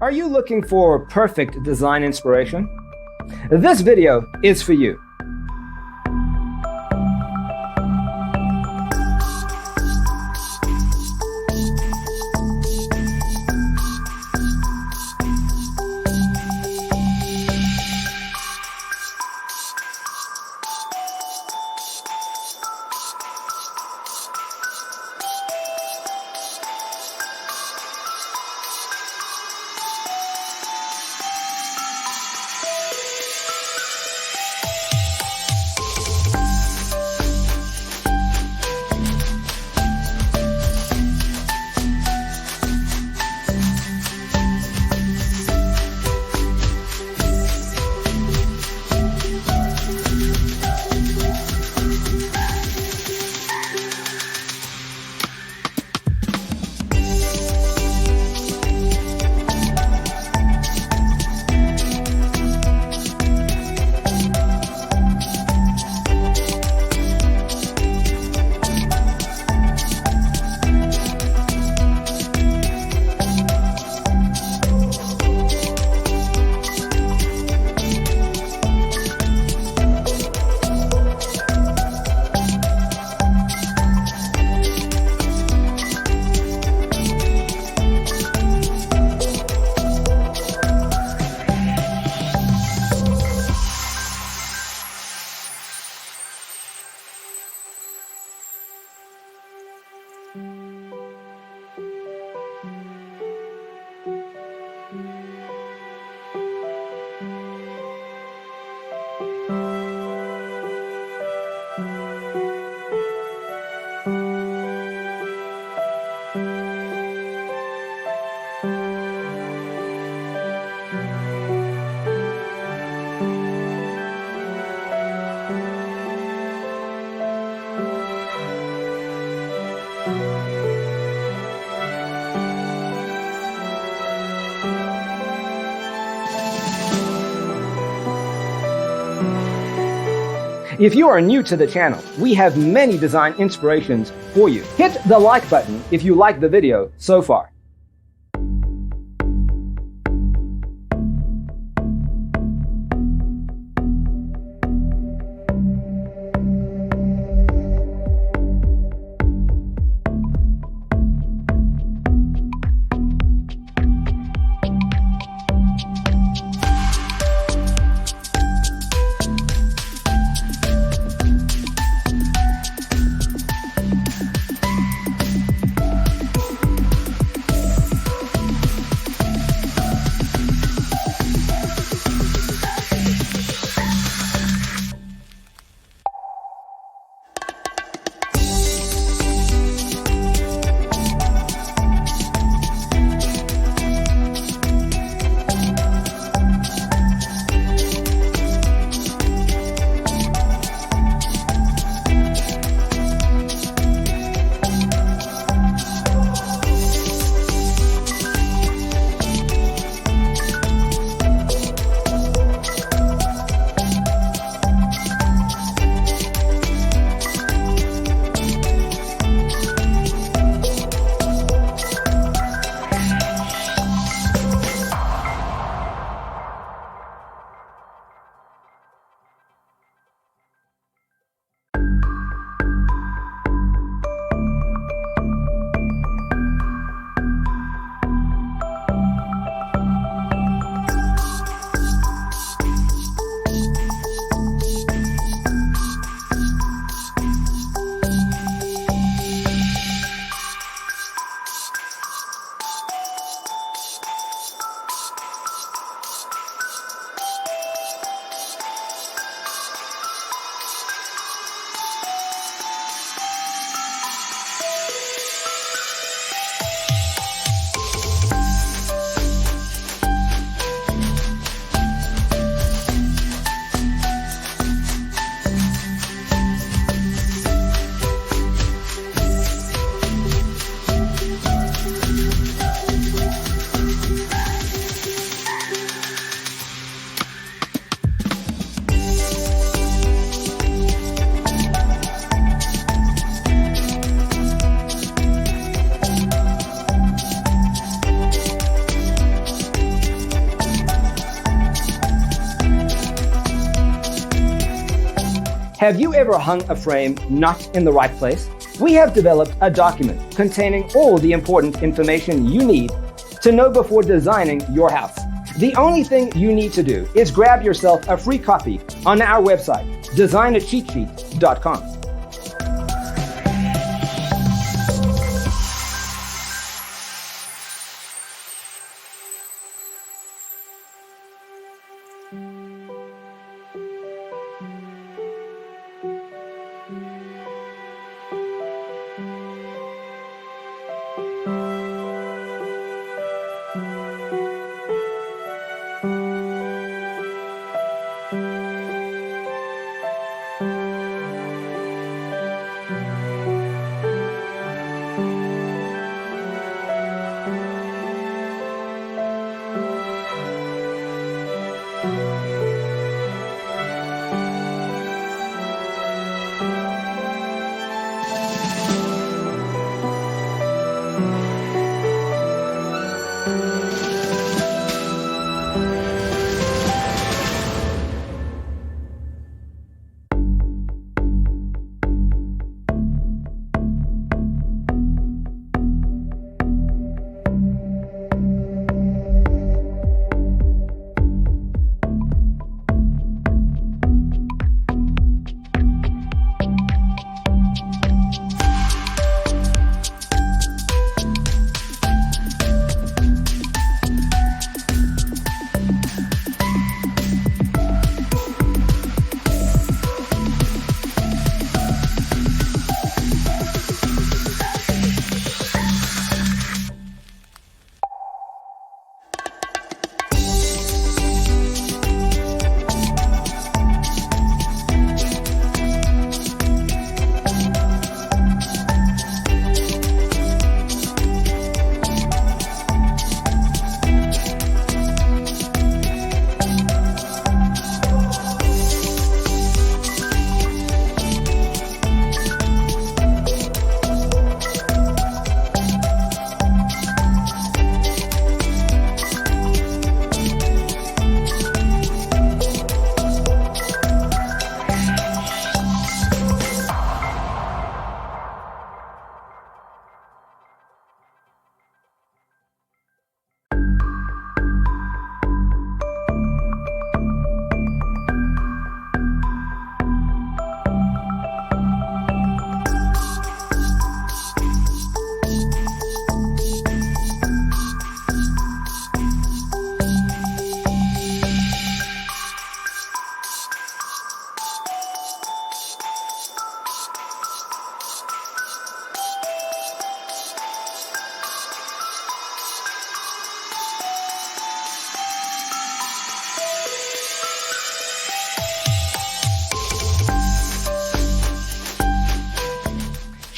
Are you looking for perfect design inspiration? This video is for you. If you are new to the channel, we have many design inspirations for you. Hit the like button if you like the video so far. Have you ever hung a frame not in the right place? We have developed a document containing all the important information you need to know before designing your house. The only thing you need to do is grab yourself a free copy on our website, designacheatsheet.com.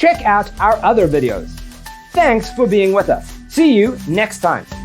Check out our other videos. Thanks for being with us. See you next time.